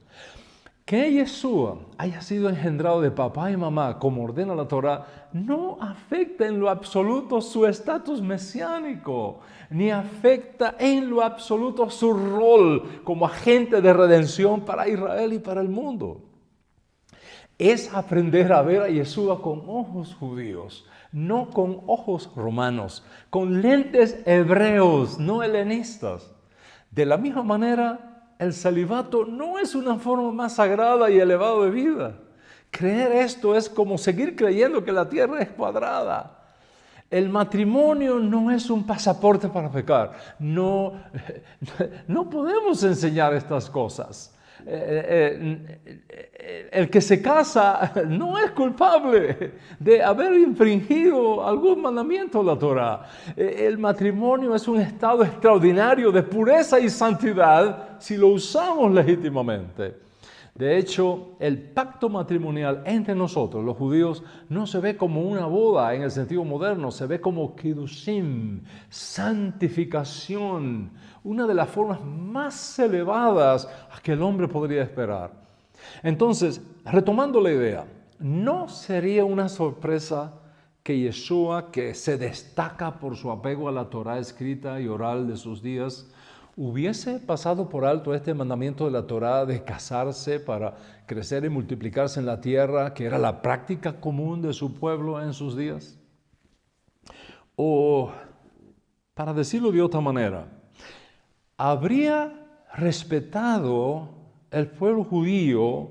[SPEAKER 1] Que Yeshua haya sido engendrado de papá y mamá, como ordena la Torá, no afecta en lo absoluto su estatus mesiánico, ni afecta en lo absoluto su rol como agente de redención para Israel y para el mundo. Es aprender a ver a Yeshua con ojos judíos, no con ojos romanos, con lentes hebreos, no helenistas. De la misma manera, el celibato no es una forma más sagrada y elevada de vida. Creer esto es como seguir creyendo que la tierra es cuadrada. El matrimonio no es un pasaporte para pecar. No podemos enseñar estas cosas. El que se casa no es culpable de haber infringido algún mandamiento de la Torá. El matrimonio es un estado extraordinario de pureza y santidad si lo usamos legítimamente. De hecho, el pacto matrimonial entre nosotros, los judíos, no se ve como una boda en el sentido moderno, se ve como kiddushim, santificación, una de las formas más elevadas que el hombre podría esperar. Entonces, retomando la idea, no sería una sorpresa que Yeshua, que se destaca por su apego a la Torá escrita y oral de sus días, hubiese pasado por alto este mandamiento de la Torá de casarse para crecer y multiplicarse en la tierra, que era la práctica común de su pueblo en sus días. O, para decirlo de otra manera, habría respetado el pueblo judío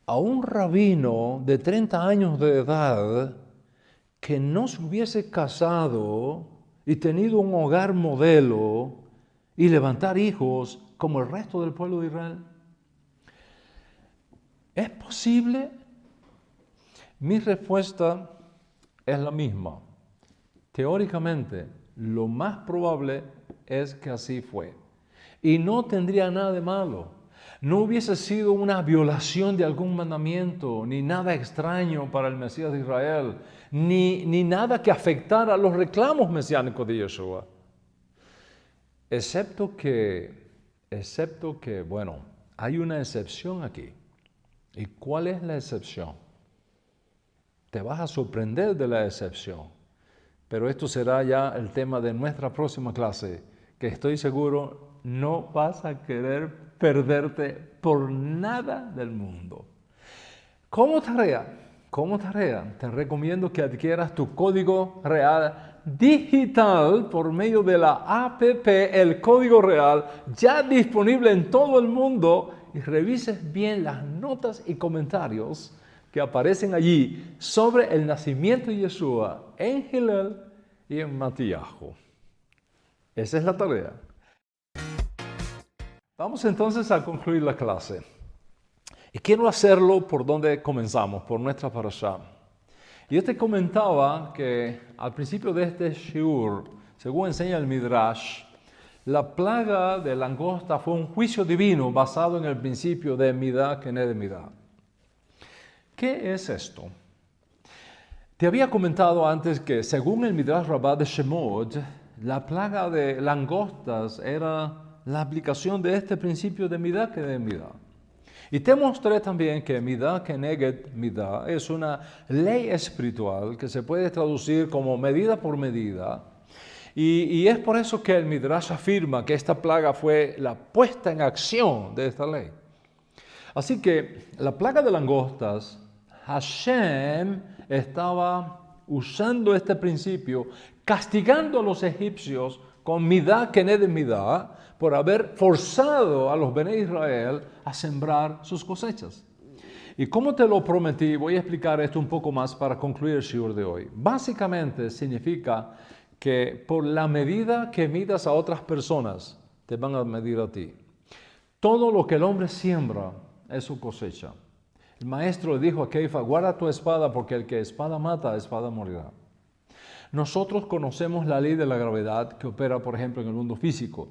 [SPEAKER 1] a un rabino de 30 años de edad que no se hubiese casado y tenido un hogar modelo y levantar hijos como el resto del pueblo de Israel? ¿Es posible? Mi respuesta es la misma. Teóricamente, lo más probable es que así fue. Y no tendría nada de malo. No hubiese sido una violación de algún mandamiento, ni nada extraño para el Mesías de Israel, ni nada que afectara los reclamos mesiánicos de Yeshua. Excepto que, bueno, hay una excepción aquí. ¿Y cuál es la excepción? Te vas a sorprender de la excepción. Pero esto será ya el tema de nuestra próxima clase, que estoy seguro no vas a querer perderte por nada del mundo. Como tarea, te recomiendo que adquieras tu código real digital por medio de la APP, el Código Real, ya disponible en todo el mundo, y revises bien las notas y comentarios que aparecen allí sobre el nacimiento de Yeshua en Hillel y en Matillahu. Esa es la tarea. Vamos entonces a concluir la clase. Y quiero hacerlo por donde comenzamos, por nuestra parashá. Yo te comentaba que al principio de este shiur, según enseña el Midrash, la plaga de langosta fue un juicio divino basado en el principio de Midah keneged Midah. ¿Qué es esto? Te había comentado antes que según el Midrash Rabbah de Shemot, la plaga de langostas era la aplicación de este principio de Midah keneged Midah. Y te mostré también que Midah keneged Midah es una ley espiritual que se puede traducir como medida por medida. Y es por eso que el Midrash afirma que esta plaga fue la puesta en acción de esta ley. Así que la plaga de langostas, Hashem estaba usando este principio, castigando a los egipcios con midá kened midá, por haber forzado a los Bene Israel a sembrar sus cosechas. Y como te lo prometí, voy a explicar esto un poco más para concluir el shiur de hoy. Básicamente significa que por la medida que midas a otras personas, te van a medir a ti. Todo lo que el hombre siembra es su cosecha. El maestro le dijo a Keifa, guarda tu espada porque el que espada mata, espada morirá. Nosotros conocemos la ley de la gravedad que opera, por ejemplo, en el mundo físico.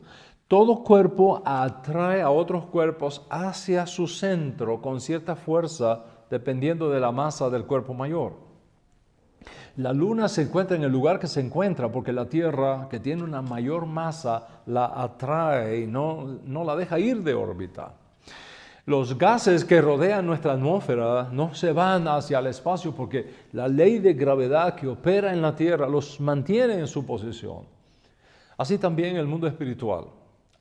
[SPEAKER 1] Todo cuerpo atrae a otros cuerpos hacia su centro con cierta fuerza dependiendo de la masa del cuerpo mayor. La luna se encuentra en el lugar que se encuentra porque la Tierra, que tiene una mayor masa, la atrae y no la deja ir de órbita. Los gases que rodean nuestra atmósfera no se van hacia el espacio porque la ley de gravedad que opera en la Tierra los mantiene en su posición. Así también en el mundo espiritual.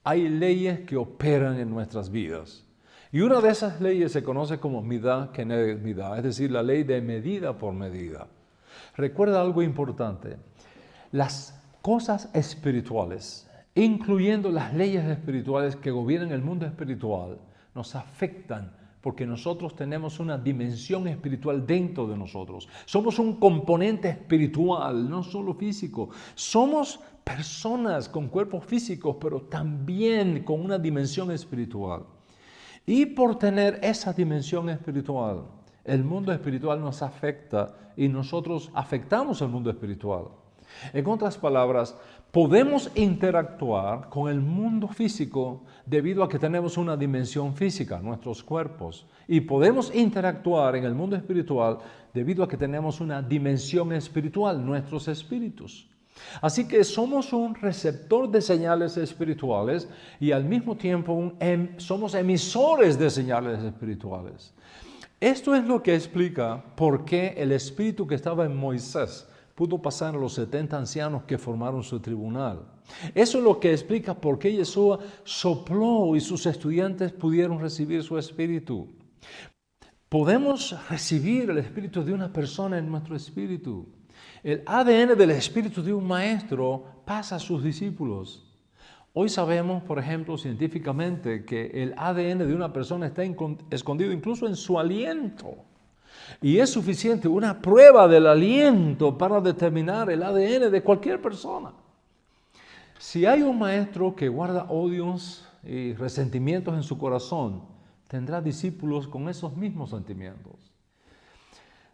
[SPEAKER 1] Hay leyes que operan en nuestras vidas. Y una de esas leyes se conoce como midá keneged midá, es decir, la ley de medida por medida. Recuerda algo importante. Las cosas espirituales, incluyendo las leyes espirituales que gobiernan el mundo espiritual, nos afectan porque nosotros tenemos una dimensión espiritual dentro de nosotros. Somos un componente espiritual, no solo físico. Somos personas con cuerpos físicos, pero también con una dimensión espiritual. Y por tener esa dimensión espiritual, el mundo espiritual nos afecta y nosotros afectamos al mundo espiritual. En otras palabras, podemos interactuar con el mundo físico debido a que tenemos una dimensión física, nuestros cuerpos. Y podemos interactuar en el mundo espiritual debido a que tenemos una dimensión espiritual, nuestros espíritus. Así que somos un receptor de señales espirituales y al mismo tiempo somos emisores de señales espirituales. Esto es lo que explica por qué el espíritu que estaba en Moisés pudo pasar a los 70 ancianos que formaron su tribunal. Eso es lo que explica por qué Yeshua sopló y sus estudiantes pudieron recibir su espíritu. Podemos recibir el espíritu de una persona en nuestro espíritu. El ADN del espíritu de un maestro pasa a sus discípulos. Hoy sabemos, por ejemplo, científicamente que el ADN de una persona está escondido incluso en su aliento. Y es suficiente una prueba del aliento para determinar el ADN de cualquier persona. Si hay un maestro que guarda odios y resentimientos en su corazón, tendrá discípulos con esos mismos sentimientos.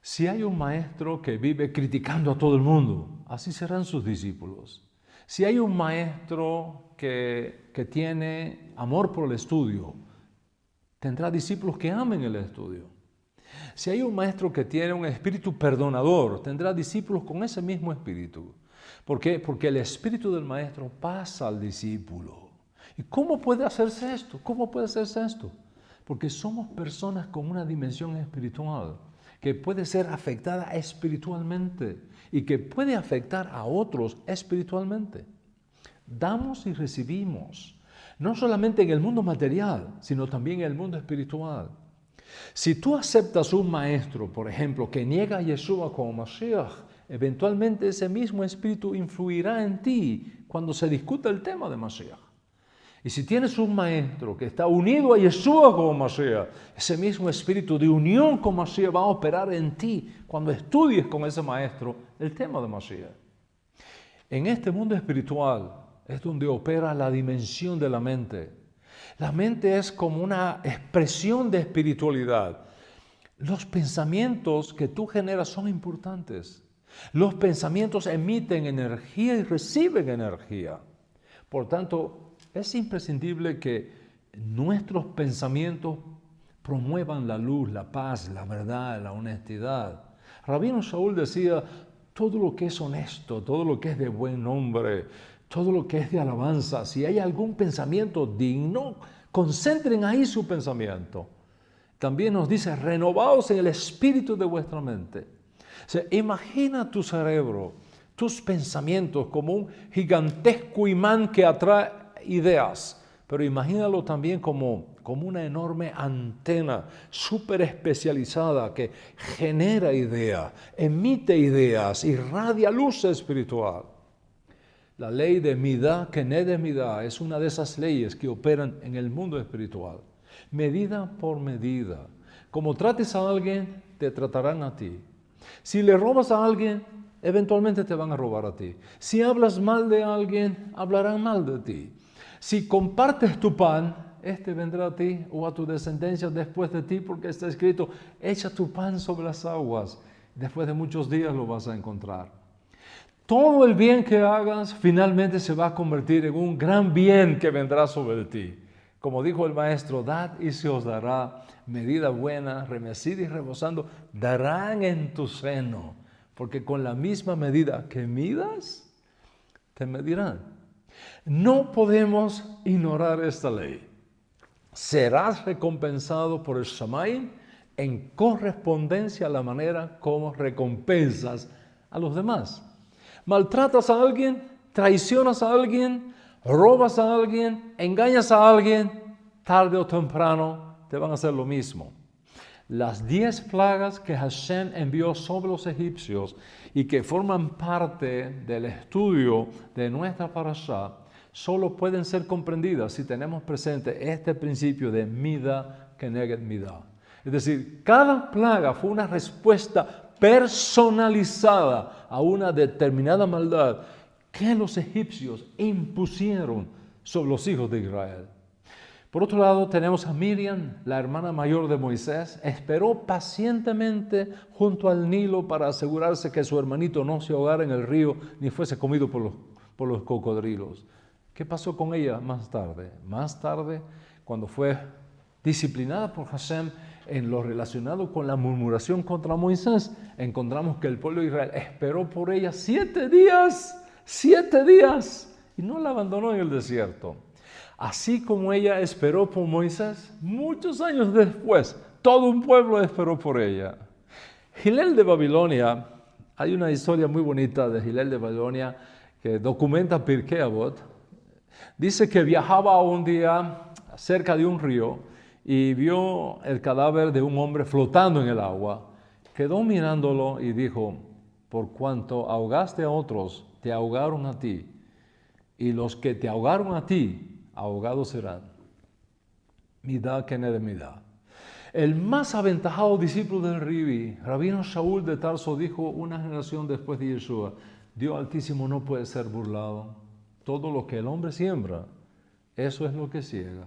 [SPEAKER 1] Si hay un maestro que vive criticando a todo el mundo, así serán sus discípulos. Si hay un maestro que tiene amor por el estudio, tendrá discípulos que amen el estudio. Si hay un maestro que tiene un espíritu perdonador, tendrá discípulos con ese mismo espíritu. ¿Por qué? Porque el espíritu del maestro pasa al discípulo. ¿Y cómo puede hacerse esto? ¿Cómo puede hacerse esto? Porque somos personas con una dimensión espiritual que puede ser afectada espiritualmente y que puede afectar a otros espiritualmente. Damos y recibimos, no solamente en el mundo material, sino también en el mundo espiritual. Si tú aceptas un maestro, por ejemplo, que niega a Yeshua como Mashiach, eventualmente ese mismo espíritu influirá en ti cuando se discuta el tema de Mashiach. Y si tienes un maestro que está unido a Yeshua como Mashiach, ese mismo espíritu de unión con Mashiach va a operar en ti cuando estudies con ese maestro el tema de Mashiach. En este mundo espiritual es donde opera la dimensión de la mente. La mente es como una expresión de espiritualidad. Los pensamientos que tú generas son importantes. Los pensamientos emiten energía y reciben energía. Por tanto, es imprescindible que nuestros pensamientos promuevan la luz, la paz, la verdad, la honestidad. Rabino Shaul decía, todo lo que es honesto, todo lo que es de buen nombre, todo lo que es de alabanza, si hay algún pensamiento digno, concentren ahí su pensamiento. También nos dice, renovaos en el espíritu de vuestra mente. O sea, imagina tu cerebro, tus pensamientos como un gigantesco imán que atrae ideas, pero imagínalo también como una enorme antena súper especializada que genera ideas, emite ideas, irradia luz espiritual. La ley de midá, keneged midá, es una de esas leyes que operan en el mundo espiritual. Medida por medida. Como trates a alguien, te tratarán a ti. Si le robas a alguien, eventualmente te van a robar a ti. Si hablas mal de alguien, hablarán mal de ti. Si compartes tu pan, este vendrá a ti o a tu descendencia después de ti, porque está escrito, echa tu pan sobre las aguas. Después de muchos días lo vas a encontrar. Todo el bien que hagas finalmente se va a convertir en un gran bien que vendrá sobre ti. Como dijo el maestro, dad y se os dará, medida buena, remecida y rebosando, darán en tu seno, porque con la misma medida que midas, te medirán. No podemos ignorar esta ley. Serás recompensado por el Shamayim en correspondencia a la manera como recompensas a los demás. Maltratas a alguien, traicionas a alguien, robas a alguien, engañas a alguien, tarde o temprano te van a hacer lo mismo. Las 10 plagas que Hashem envió sobre los egipcios y que forman parte del estudio de nuestra parashá, solo pueden ser comprendidas si tenemos presente este principio de midá keneged midá. Es decir, cada plaga fue una respuesta personalizada a una determinada maldad que los egipcios impusieron sobre los hijos de Israel. Por otro lado, tenemos a Miriam, la hermana mayor de Moisés, esperó pacientemente junto al Nilo para asegurarse que su hermanito no se ahogara en el río ni fuese comido por los cocodrilos. ¿Qué pasó con ella más tarde? Más tarde, cuando fue disciplinada por Hashem en lo relacionado con la murmuración contra Moisés, encontramos que el pueblo de Israel esperó por ella 7 días, y no la abandonó en el desierto. Así como ella esperó por Moisés, muchos años después, todo un pueblo esperó por ella. Hillel de Babilonia, hay una historia muy bonita de Hillel de Babilonia que documenta Pirkei Avot. Dice que viajaba un día cerca de un río y vio el cadáver de un hombre flotando en el agua. Quedó mirándolo y dijo, por cuanto ahogaste a otros, te ahogaron a ti, y los que te ahogaron a ti, ahogados serán. Midá keneged midá. El más aventajado discípulo del Rabino Shaul de Tarso, dijo una generación después de Yeshua, Dios Altísimo no puede ser burlado. Todo lo que el hombre siembra, eso es lo que ciega.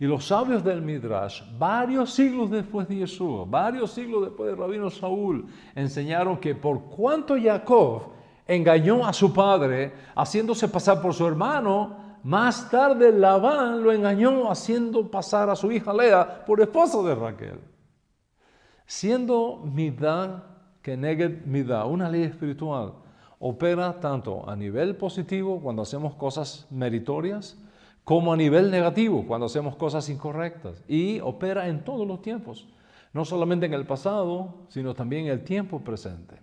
[SPEAKER 1] Y los sabios del Midrash, varios siglos después de Yeshua, varios siglos después del Rabino Shaul, enseñaron que por cuanto Jacob engañó a su padre, haciéndose pasar por su hermano, más tarde Labán lo engañó haciendo pasar a su hija Lea por esposa de Raquel. Siendo midá keneged midá, una ley espiritual, opera tanto a nivel positivo cuando hacemos cosas meritorias, como a nivel negativo cuando hacemos cosas incorrectas. Y opera en todos los tiempos, no solamente en el pasado, sino también en el tiempo presente.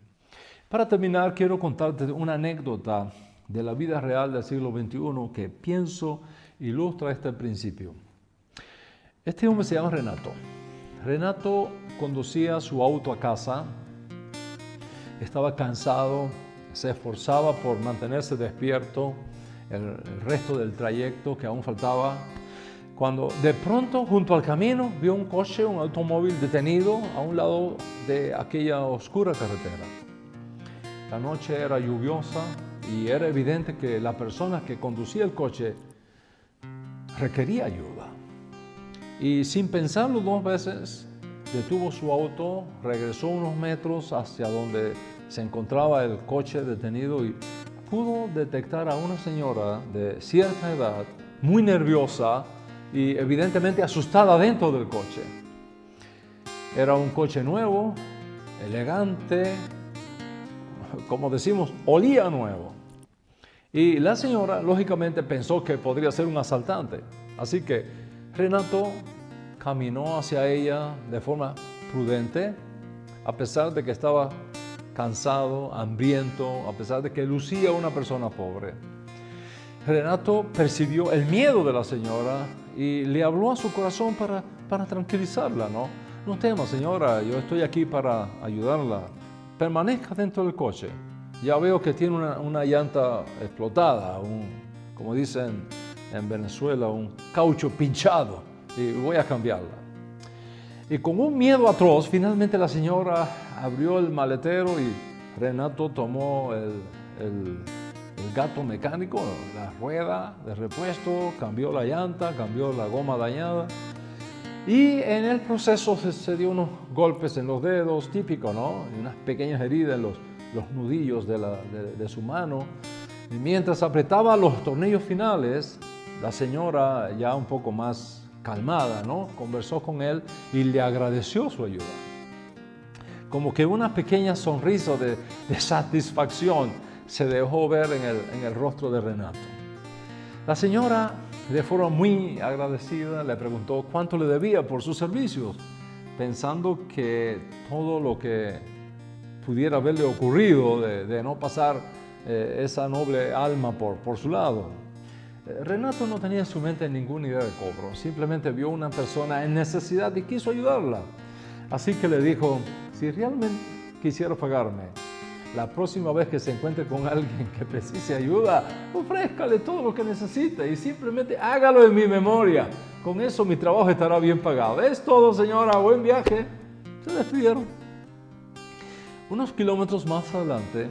[SPEAKER 1] Para terminar, quiero contarte una anécdota de la vida real del siglo XXI que pienso ilustra este principio. Este hombre se llama Renato. Renato conducía su auto a casa, estaba cansado, se esforzaba por mantenerse despierto el resto del trayecto que aún faltaba, cuando de pronto junto al camino vio un coche, un automóvil detenido a un lado de aquella oscura carretera. La noche era lluviosa y era evidente que la persona que conducía el coche requería ayuda. Y sin pensarlo 2 veces, detuvo su auto, regresó unos metros hacia donde se encontraba el coche detenido y pudo detectar a una señora de cierta edad, muy nerviosa y evidentemente asustada dentro del coche. Era un coche nuevo, elegante, como decimos, olía nuevo. Y la señora, lógicamente, pensó que podría ser un asaltante. Así que Renato caminó hacia ella de forma prudente, a pesar de que estaba cansado, hambriento, a pesar de que lucía una persona pobre. Renato percibió el miedo de la señora y le habló a su corazón para tranquilizarla, ¿no? No temas, señora, yo estoy aquí para ayudarla. Permanezca dentro del coche. ya veo que tiene una llanta explotada, como dicen en Venezuela, un caucho pinchado, y voy a cambiarla. Y con un miedo atroz, finalmente la señora abrió el maletero y Renato tomó el gato mecánico, la rueda de repuesto, cambió la llanta, cambió la goma dañada. Y en el proceso se dio unos golpes en los dedos, típico, ¿no? Y unas pequeñas heridas en los nudillos de su mano. Y mientras apretaba los tornillos finales, la señora, ya un poco más calmada, ¿no?, conversó con él y le agradeció su ayuda. Como que una pequeña sonrisa de satisfacción se dejó ver en el rostro de Renato. La señora, de forma muy agradecida, le preguntó cuánto le debía por sus servicios, pensando que todo lo que pudiera haberle ocurrido de no pasar esa noble alma por su lado. Renato no tenía en su mente ninguna idea de cobro, simplemente vio una persona en necesidad y quiso ayudarla. Así que le dijo, si realmente quisiera pagarme, la próxima vez que se encuentre con alguien que precise ayuda, ofrézcale todo lo que necesite y simplemente hágalo en mi memoria. Con eso mi trabajo estará bien pagado. Es todo, señora, buen viaje. Se despidieron. Unos kilómetros más adelante,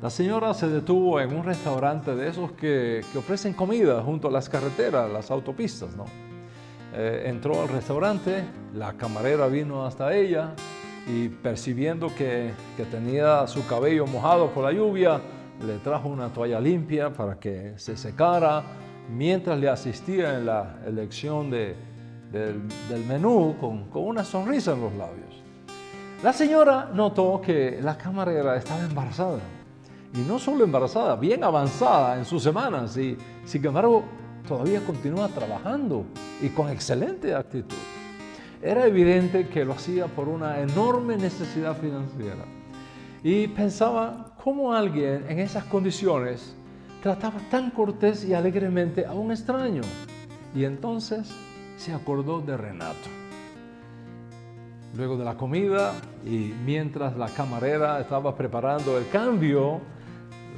[SPEAKER 1] la señora se detuvo en un restaurante de esos que ofrecen comida junto a las carreteras, las autopistas, ¿no? Entró al restaurante, la camarera vino hasta ella y percibiendo que tenía su cabello mojado por la lluvia, le trajo una toalla limpia para que se secara mientras le asistía en la elección del menú con una sonrisa en los labios. La señora notó que la camarera estaba embarazada. Y no solo embarazada, bien avanzada en sus semanas, y sin embargo todavía continúa trabajando y con excelente actitud. Era evidente que lo hacía por una enorme necesidad financiera. Y pensaba cómo alguien en esas condiciones trataba tan cortés y alegremente a un extraño. Y entonces se acordó de Renato. Luego de la comida y mientras la camarera estaba preparando el cambio,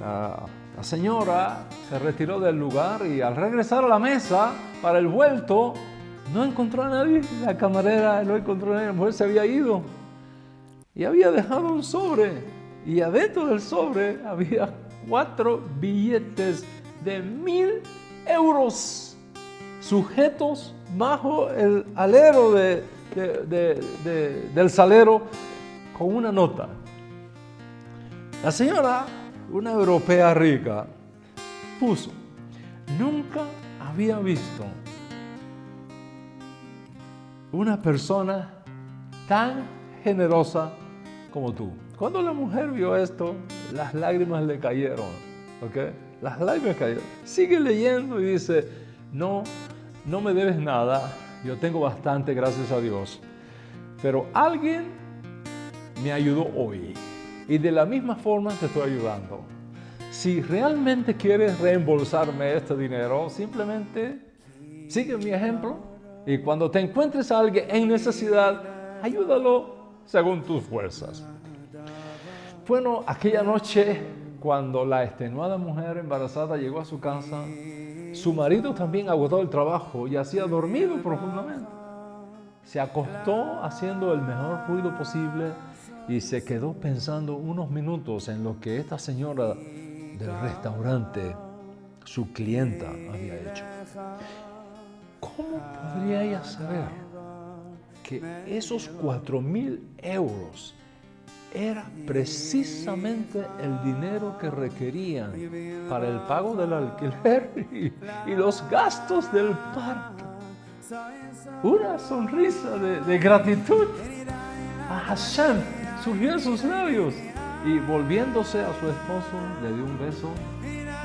[SPEAKER 1] la señora se retiró del lugar y al regresar a la mesa para el vuelto, no encontró a nadie. La camarera no encontró a nadie, la mujer se había ido y había dejado un sobre. Y adentro del sobre había 4 billetes de 1.000 euros sujetos bajo el alero del salero con una nota. La señora, una europea rica, puso: nunca había visto una persona tan generosa como tú. Cuando la mujer vio esto, las lágrimas le cayeron, ¿ok? Las lágrimas cayeron. Sigue leyendo y dice: no me debes nada, yo tengo bastante, gracias a Dios, pero alguien me ayudó hoy y de la misma forma te estoy ayudando. Si realmente quieres reembolsarme este dinero, simplemente sigue mi ejemplo y cuando te encuentres a alguien en necesidad, ayúdalo según tus fuerzas. Bueno, aquella noche, cuando la extenuada mujer embarazada llegó a su casa, su marido también agotó el trabajo y hacía dormido profundamente. Se acostó haciendo el mejor ruido posible y se quedó pensando unos minutos en lo que esta señora del restaurante, su clienta, había hecho. ¿Cómo podría ella saber que esos 4.000 euros era precisamente el dinero que requerían para el pago del alquiler y los gastos del parque? Una sonrisa de gratitud a Hashem surgió en sus labios y volviéndose a su esposo le dio un beso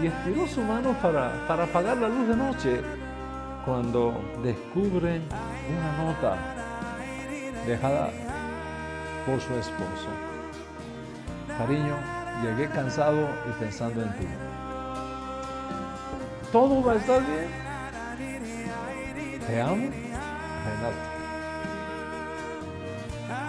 [SPEAKER 1] y estiró su mano para apagar la luz de noche cuando descubre una nota dejada por su esposo. Cariño, llegué cansado y pensando en ti. ¿Todo va a estar bien? Te amo, Renato.